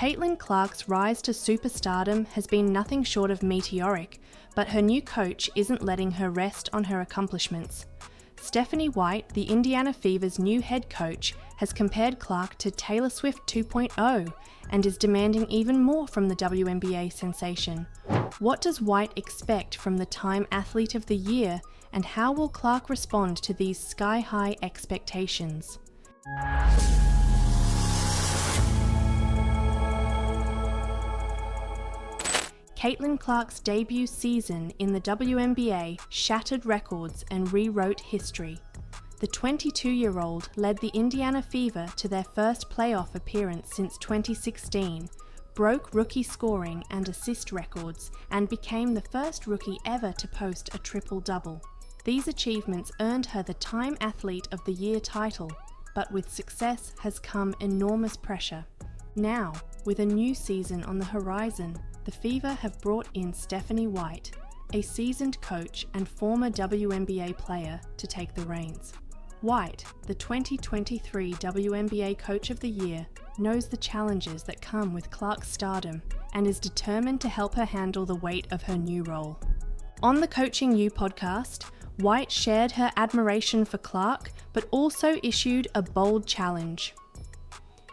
Caitlin Clark's rise to superstardom has been nothing short of meteoric, but her new coach isn't letting her rest on her accomplishments. Stephanie White, the Indiana Fever's new head coach, has compared Clark to Taylor Swift 2.0 and is demanding even more from the WNBA sensation. What does White expect from the Time Athlete of the Year, and how will Clark respond to these sky-high expectations? Caitlin Clark's debut season in the WNBA shattered records and rewrote history. The 22-year-old led the Indiana Fever to their first playoff appearance since 2016, broke rookie scoring and assist records, and became the first rookie ever to post a triple-double. These achievements earned her the Time Athlete of the Year title, but with success has come enormous pressure. Now, with a new season on the horizon, the Fever have brought in Stephanie White, a seasoned coach and former WNBA player, to take the reins. White, the 2023 WNBA Coach of the Year, knows the challenges that come with Clark's stardom and is determined to help her handle the weight of her new role. On the Coaching You podcast, White shared her admiration for Clark, but also issued a bold challenge.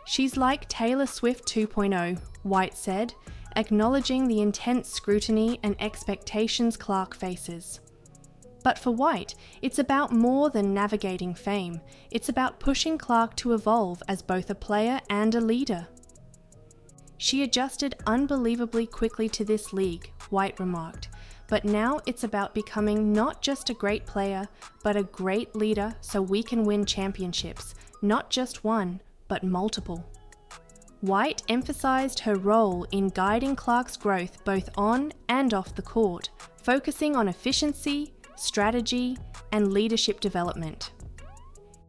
"She's like Taylor Swift 2.0, White said, acknowledging the intense scrutiny and expectations Clark faces. But for White, it's about more than navigating fame. It's about pushing Clark to evolve as both a player and a leader. "She adjusted unbelievably quickly to this league," White remarked, "but now it's about becoming not just a great player, but a great leader so we can win championships, not just one, but multiple." White emphasized her role in guiding Clark's growth both on and off the court, focusing on efficiency, strategy, and leadership development.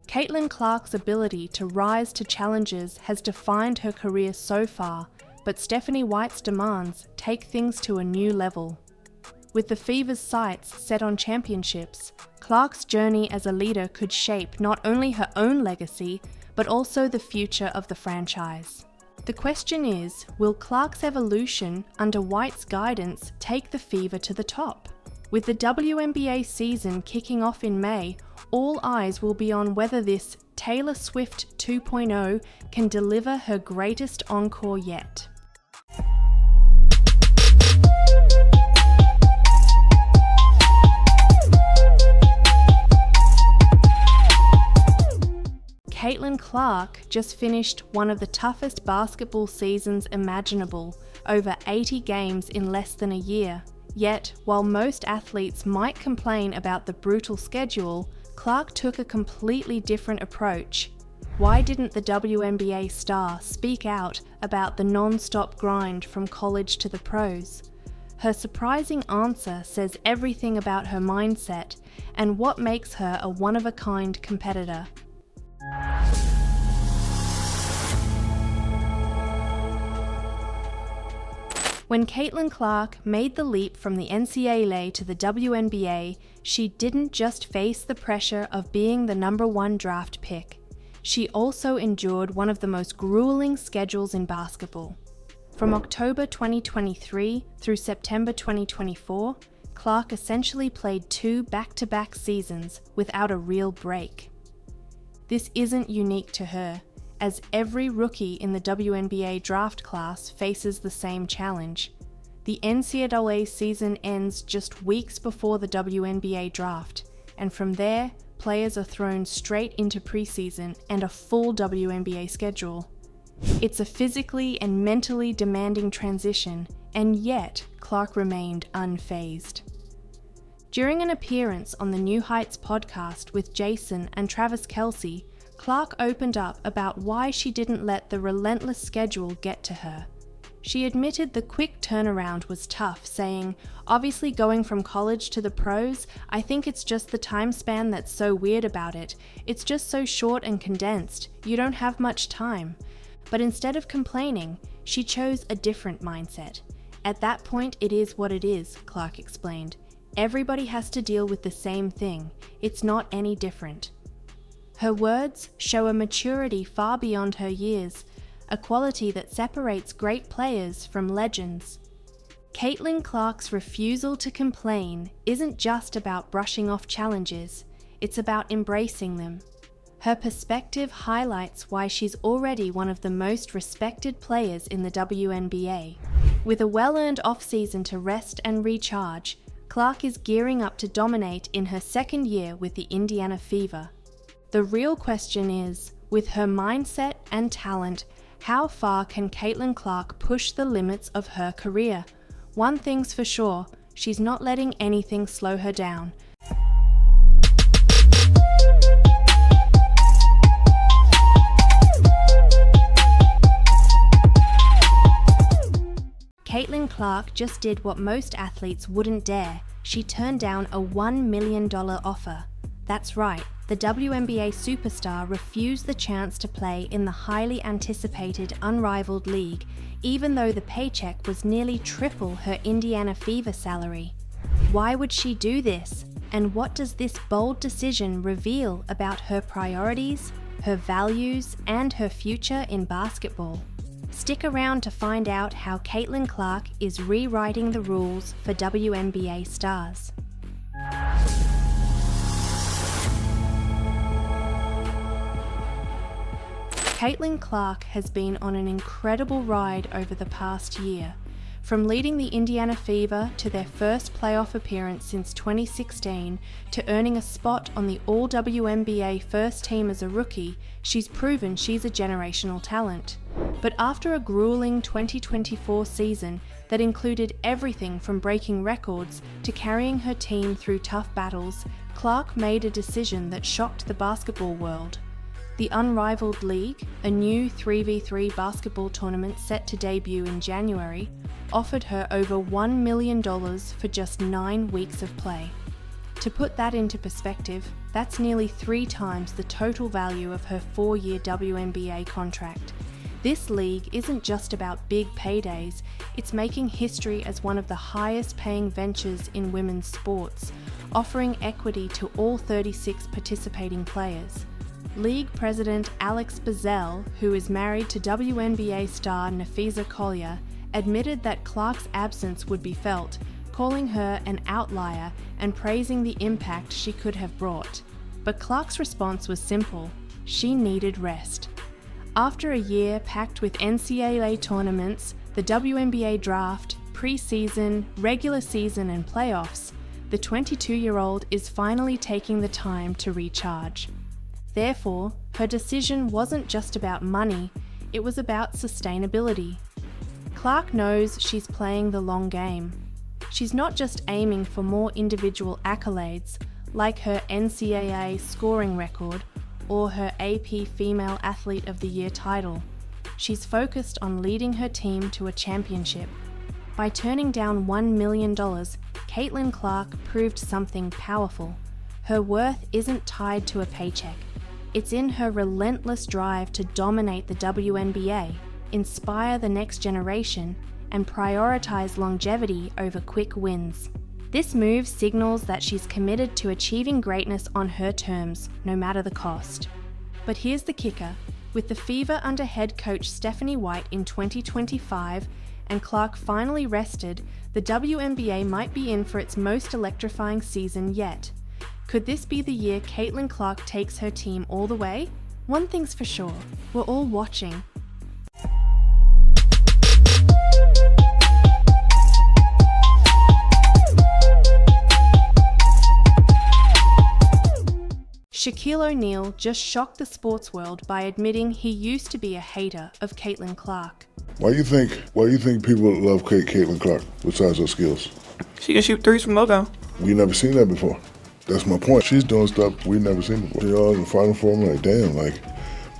Caitlin Clark's ability to rise to challenges has defined her career so far, but Stephanie White's demands take things to a new level. With the Fever's sights set on championships, Clark's journey as a leader could shape not only her own legacy, but also the future of the franchise. The question is, will Clark's evolution under White's guidance take the Fever to the top? With the WNBA season kicking off in May, all eyes will be on whether this Taylor Swift 2.0 can deliver her greatest encore yet. Caitlin Clark just finished one of the toughest basketball seasons imaginable, over 80 games in less than a year. Yet, while most athletes might complain about the brutal schedule, Clark took a completely different approach. Why didn't the WNBA star speak out about the non-stop grind from college to the pros? Her surprising answer says everything about her mindset and what makes her a one-of-a-kind competitor. When Caitlin Clark made the leap from the NCAA to the WNBA, she didn't just face the pressure of being the #1 draft pick. She also endured one of the most grueling schedules in basketball. From October 2023 through September 2024, Clark essentially played 2 back-to-back seasons without a real break. This isn't unique to her, as every rookie in the WNBA draft class faces the same challenge. The NCAA season ends just weeks before the WNBA draft, and from there, players are thrown straight into preseason and a full WNBA schedule. It's a physically and mentally demanding transition, and yet Clark remained unfazed. During an appearance on the New Heights podcast with Jason and Travis Kelce, Clark opened up about why she didn't let the relentless schedule get to her. She admitted the quick turnaround was tough, saying, "Obviously going from college to the pros, I think it's just the time span that's so weird about it. It's just so short and condensed. You don't have much time." But instead of complaining, she chose a different mindset. "At that point, it is what it is," Clark explained. "Everybody has to deal with the same thing. It's not any different." Her words show a maturity far beyond her years, a quality that separates great players from legends. Caitlin Clark's refusal to complain isn't just about brushing off challenges, it's about embracing them. Her perspective highlights why she's already one of the most respected players in the WNBA. With a well-earned off-season to rest and recharge, Clark is gearing up to dominate in her second year with the Indiana Fever. The real question is, with her mindset and talent, how far can Caitlin Clark push the limits of her career? One thing's for sure, she's not letting anything slow her down. Caitlin Clark just did what most athletes wouldn't dare. She turned down a $1 million offer. That's right, the WNBA superstar refused the chance to play in the highly anticipated Unrivaled League, even though the paycheck was nearly triple her Indiana Fever salary. Why would she do this? And what does this bold decision reveal about her priorities, her values, and her future in basketball? Stick around to find out how Caitlin Clark is rewriting the rules for WNBA stars. Caitlin Clark has been on an incredible ride over the past year. From leading the Indiana Fever to their first playoff appearance since 2016 to earning a spot on the All-WNBA first team as a rookie, she's proven she's a generational talent. But after a grueling 2024 season that included everything from breaking records to carrying her team through tough battles, Clark made a decision that shocked the basketball world. The Unrivaled League, a new 3v3 basketball tournament set to debut in January, offered her over $1 million for just 9 weeks of play. To put that into perspective, that's nearly 3 times the total value of her 4-year WNBA contract. This league isn't just about big paydays, it's making history as one of the highest paying ventures in women's sports, offering equity to all 36 participating players. League President Alex Bazell, who is married to WNBA star Nafisa Collier, admitted that Clark's absence would be felt, calling her an outlier and praising the impact she could have brought. But Clark's response was simple: she needed rest. After a year packed with NCAA tournaments, the WNBA draft, preseason, regular season and playoffs, the 22-year-old is finally taking the time to recharge. Therefore, her decision wasn't just about money, it was about sustainability. Clark knows she's playing the long game. She's not just aiming for more individual accolades, like her NCAA scoring record or her AP Female Athlete of the Year title. She's focused on leading her team to a championship. By turning down $1 million, Caitlin Clark proved something powerful. Her worth isn't tied to a paycheck. It's in her relentless drive to dominate the WNBA, inspire the next generation, and prioritize longevity over quick wins. This move signals that she's committed to achieving greatness on her terms, no matter the cost. But here's the kicker. With the Fever under head coach Stephanie White in 2025 and Clark finally rested, the WNBA might be in for its most electrifying season yet. Could this be the year Caitlin Clark takes her team all the way? One thing's for sure, we're all watching. Shaquille O'Neal just shocked the sports world by admitting he used to be a hater of Caitlin Clark. Why do you think people love Caitlin Clark besides her skills? She can shoot threes from logo. We never seen that before. That's my point. She's doing stuff we never seen before. You know, in the Final Four, I'm like, damn, like,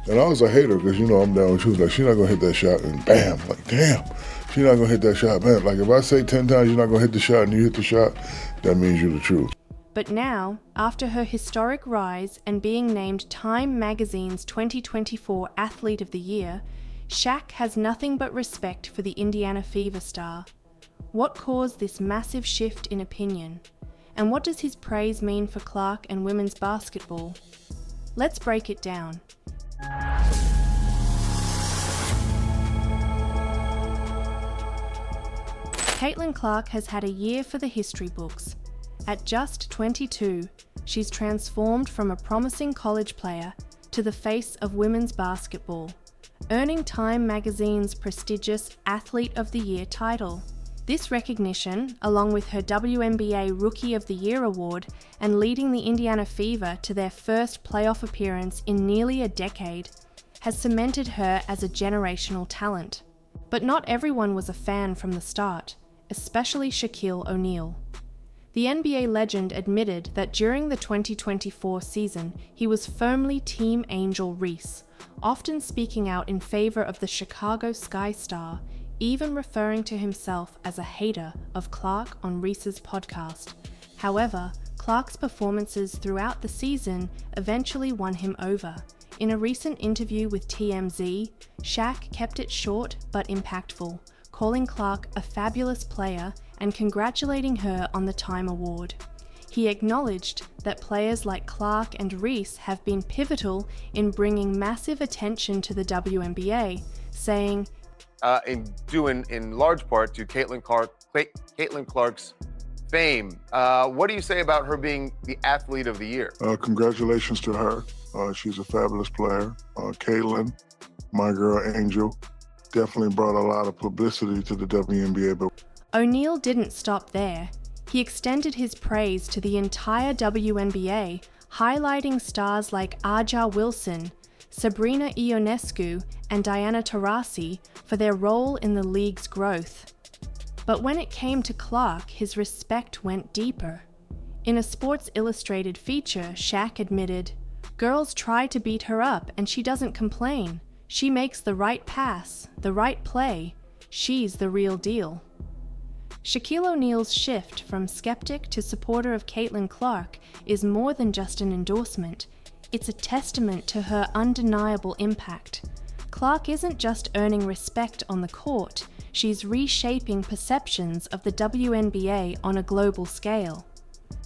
and I was a hater because, you know, I'm down with truth. Like, she's not going to hit that shot and bam, like, damn, she's not going to hit that shot, man. Like, if I say 10 times you're not going to hit the shot and you hit the shot, that means you're the truth. But now, after her historic rise and being named Time Magazine's 2024 Athlete of the Year, Shaq has nothing but respect for the Indiana Fever star. What caused this massive shift in opinion? And what does his praise mean for Clark and women's basketball? Let's break it down. Caitlin Clark has had a year for the history books. At just 22, she's transformed from a promising college player to the face of women's basketball, earning Time magazine's prestigious Athlete of the Year title. This recognition, along with her WNBA Rookie of the Year award and leading the Indiana Fever to their first playoff appearance in nearly a decade, has cemented her as a generational talent. But not everyone was a fan from the start, especially Shaquille O'Neal. The NBA legend admitted that during the 2024 season, he was firmly Team Angel Reese, often speaking out in favor of the Chicago Sky Star, even referring to himself as a hater of Clark on Reese's podcast. However, Clark's performances throughout the season eventually won him over. In a recent interview with TMZ, Shaq kept it short but impactful, calling Clark a fabulous player and congratulating her on the Time Award. He acknowledged that players like Clark and Reese have been pivotal in bringing massive attention to the WNBA, saying, in large part to Caitlin Clark's fame. What do you say about her being the Athlete of the Year? Congratulations to her. She's a fabulous player. Caitlin, my girl Angel, definitely brought a lot of publicity to the WNBA. But O'Neal didn't stop there. He extended his praise to the entire WNBA, highlighting stars like Aja Wilson, Sabrina Ionescu, and Diana Taurasi for their role in the league's growth. But when it came to Clark, his respect went deeper. In a Sports Illustrated feature, Shaq admitted, "Girls try to beat her up and she doesn't complain. She makes the right pass, the right play. She's the real deal." Shaquille O'Neal's shift from skeptic to supporter of Caitlin Clark is more than just an endorsement. It's a testament to her undeniable impact. Clark isn't just earning respect on the court, she's reshaping perceptions of the WNBA on a global scale.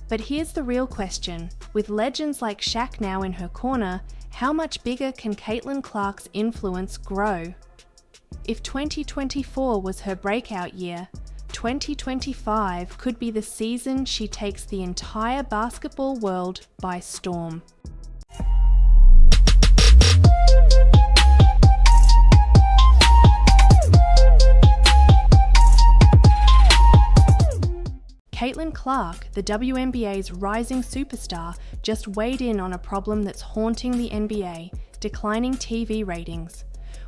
But here's the real question. With legends like Shaq now in her corner, how much bigger can Caitlin Clark's influence grow? If 2024 was her breakout year, 2025 could be the season she takes the entire basketball world by storm. Caitlin Clark, the WNBA's rising superstar, just weighed in on a problem that's haunting the NBA, declining TV ratings.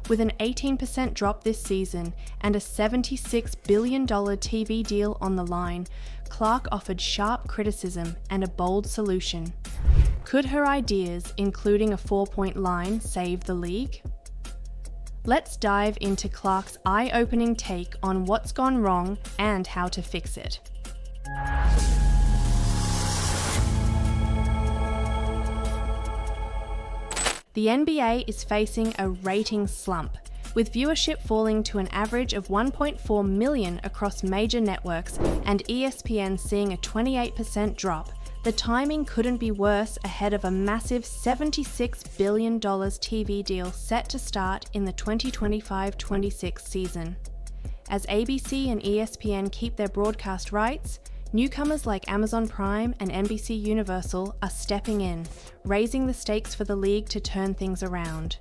With an 18% drop this season and a $76 billion TV deal on the line, Clark offered sharp criticism and a bold solution. Could her ideas, including a 4-point line, save the league? Let's dive into Clark's eye-opening take on what's gone wrong and how to fix it. The NBA is facing a ratings slump, with viewership falling to an average of 1.4 million across major networks and ESPN seeing a 28% drop. The timing couldn't be worse ahead of a massive $76 billion TV deal set to start in the 2025-26 season. As ABC and ESPN keep their broadcast rights, newcomers like Amazon Prime and NBC Universal are stepping in, raising the stakes for the league to turn things around.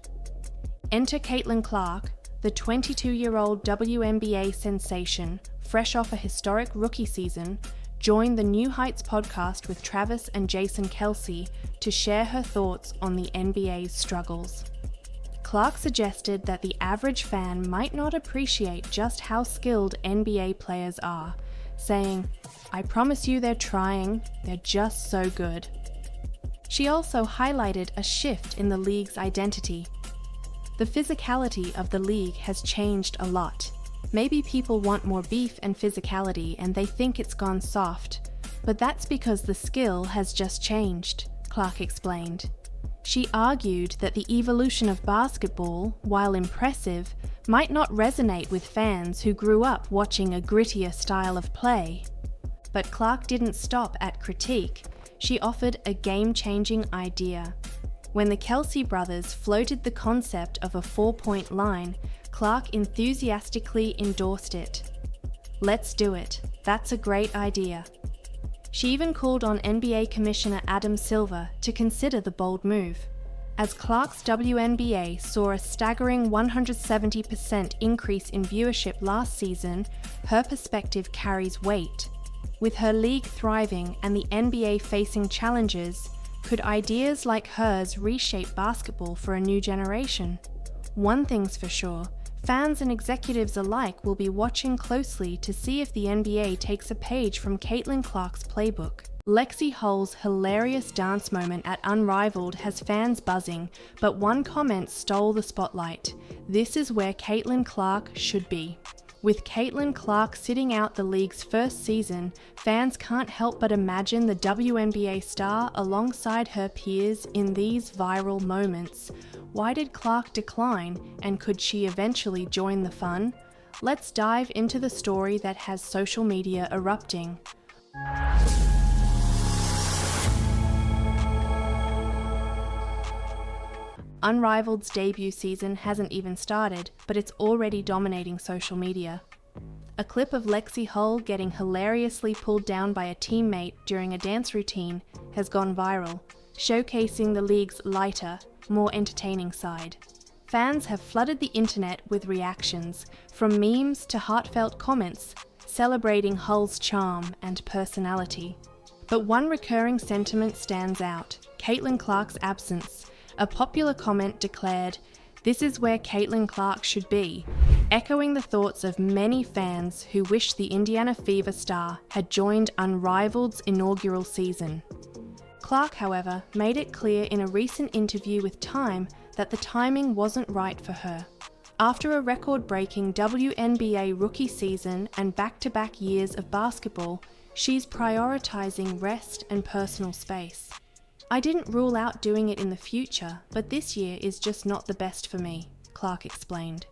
Enter Caitlin Clark, the 22-year-old WNBA sensation, fresh off a historic rookie season, joined the New Heights podcast with Travis and Jason Kelsey to share her thoughts on the NBA's struggles. Clark suggested that the average fan might not appreciate just how skilled NBA players are, saying, "I promise you they're trying, they're just so good." She also highlighted a shift in the league's identity. The physicality of the league has changed a lot. Maybe people want more beef and physicality and they think it's gone soft, but that's because the skill has just changed, Clark explained. She argued that the evolution of basketball, while impressive, might not resonate with fans who grew up watching a grittier style of play. But Clark didn't stop at critique. She offered a game-changing idea. When the Kelsey brothers floated the concept of a 4-point line, Clark enthusiastically endorsed it. "Let's do it. That's a great idea." She even called on NBA Commissioner Adam Silver to consider the bold move. As Clark's WNBA saw a staggering 170% increase in viewership last season, her perspective carries weight. With her league thriving and the NBA facing challenges, could ideas like hers reshape basketball for a new generation? One thing's for sure, fans and executives alike will be watching closely to see if the NBA takes a page from Caitlin Clark's playbook. Lexie Hull's hilarious dance moment at Unrivaled has fans buzzing, but one comment stole the spotlight. "This is where Caitlin Clark should be." With Caitlin Clark sitting out the league's first season, fans can't help but imagine the WNBA star alongside her peers in these viral moments. Why did Clark decline, and could she eventually join the fun? Let's dive into the story that has social media erupting. Unrivaled's debut season hasn't even started, but it's already dominating social media. A clip of Lexie Hull getting hilariously pulled down by a teammate during a dance routine has gone viral, showcasing the league's lighter, more entertaining side. Fans have flooded the internet with reactions, from memes to heartfelt comments, celebrating Hull's charm and personality. But one recurring sentiment stands out: Caitlin Clark's absence. A popular comment declared, "This is where Caitlin Clark should be," echoing the thoughts of many fans who wish the Indiana Fever star had joined Unrivaled's inaugural season. Clark, however, made it clear in a recent interview with Time that the timing wasn't right for her. After a record-breaking WNBA rookie season and back-to-back years of basketball, she's prioritizing rest and personal space. "I didn't rule out doing it in the future, but this year is just not the best for me," Clark explained.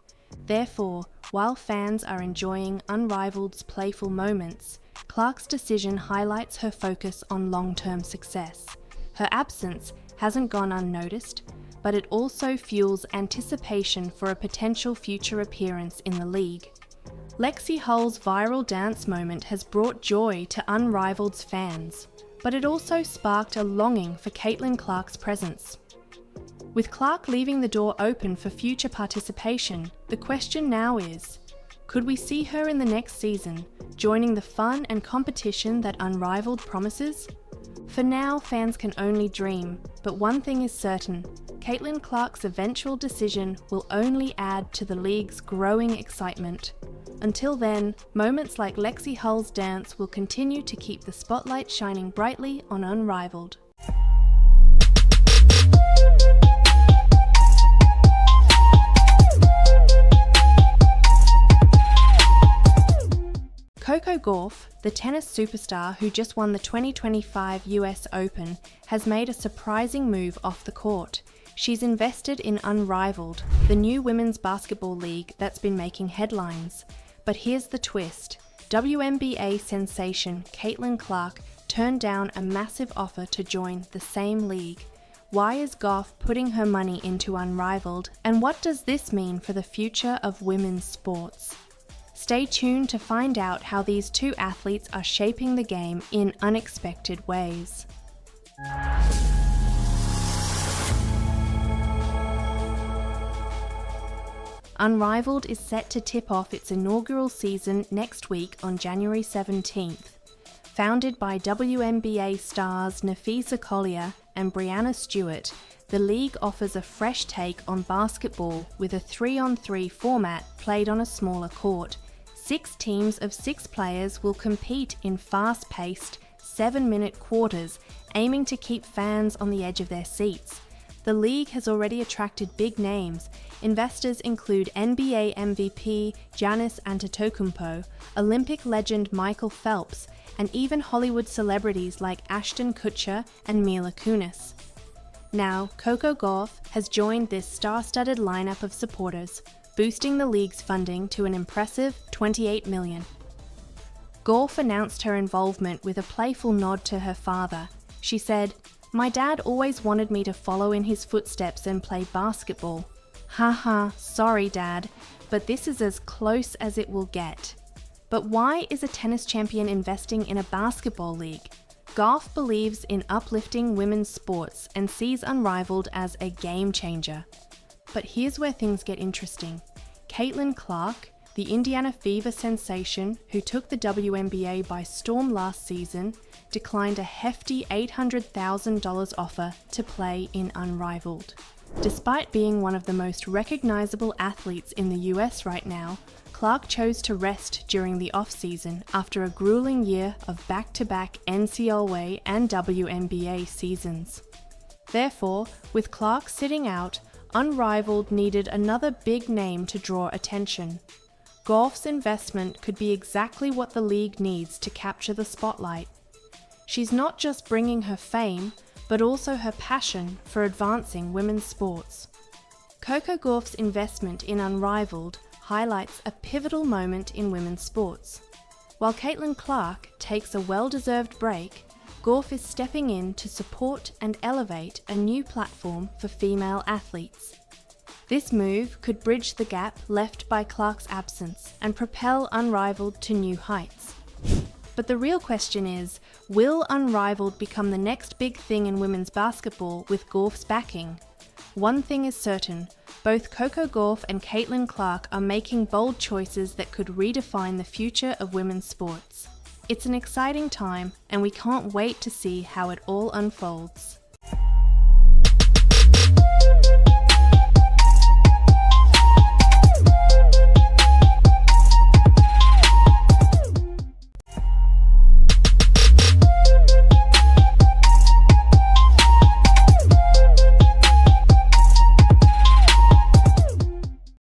Therefore, while fans are enjoying Unrivaled's playful moments, Clark's decision highlights her focus on long-term success. Her absence hasn't gone unnoticed, but it also fuels anticipation for a potential future appearance in the league. Lexie Hull's viral dance moment has brought joy to Unrivaled's fans, but it also sparked a longing for Caitlin Clark's presence. With Clark leaving the door open for future participation, the question now is, could we see her in the next season, joining the fun and competition that Unrivaled promises? For now, fans can only dream, but one thing is certain: Caitlin Clark's eventual decision will only add to the league's growing excitement. Until then, moments like Lexie Hull's dance will continue to keep the spotlight shining brightly on Unrivaled. Coco Gauff, the tennis superstar who just won the 2025 US Open, has made a surprising move off the court. She's invested in Unrivaled, the new women's basketball league that's been making headlines. But here's the twist: WNBA sensation Caitlin Clark turned down a massive offer to join the same league. Why is Gauff putting her money into Unrivaled, and what does this mean for the future of women's sports? Stay tuned to find out how these two athletes are shaping the game in unexpected ways. Unrivaled is set to tip off its inaugural season next week on January 17th. Founded by WNBA stars Napheesa Collier and Breanna Stewart, the league offers a fresh take on basketball with a 3-on-3 format played on a smaller court. 6 teams of 6 players will compete in fast-paced, 7-minute quarters, aiming to keep fans on the edge of their seats. The league has already attracted big names. Investors include NBA MVP Giannis Antetokounmpo, Olympic legend Michael Phelps, and even Hollywood celebrities like Ashton Kutcher and Mila Kunis. Now, Coco Gauff has joined this star-studded lineup of supporters, boosting the league's funding to an impressive $28 million. Gauff announced her involvement with a playful nod to her father. She said, "My dad always wanted me to follow in his footsteps and play basketball. Haha, sorry dad, but this is as close as it will get." But why is a tennis champion investing in a basketball league? Goff believes in uplifting women's sports and sees Unrivaled as a game changer. But here's where things get interesting. Caitlin Clark, the Indiana Fever sensation who took the WNBA by storm last season, declined a hefty $800,000 offer to play in Unrivaled. Despite being one of the most recognizable athletes in the US right now, Clark chose to rest during the off-season after a grueling year of back-to-back NCAA and WNBA seasons. Therefore, with Clark sitting out, Unrivaled needed another big name to draw attention. Goff's investment could be exactly what the league needs to capture the spotlight. She's not just bringing her fame, but also her passion for advancing women's sports. Coco Gauff's investment in Unrivaled highlights a pivotal moment in women's sports. While Caitlin Clark takes a well-deserved break, Gauff is stepping in to support and elevate a new platform for female athletes. This move could bridge the gap left by Clark's absence and propel Unrivaled to new heights. But the real question is, will Unrivaled become the next big thing in women's basketball with Gauff's backing? One thing is certain, both Coco Gauff and Caitlin Clark are making bold choices that could redefine the future of women's sports. It's an exciting time, and we can't wait to see how it all unfolds.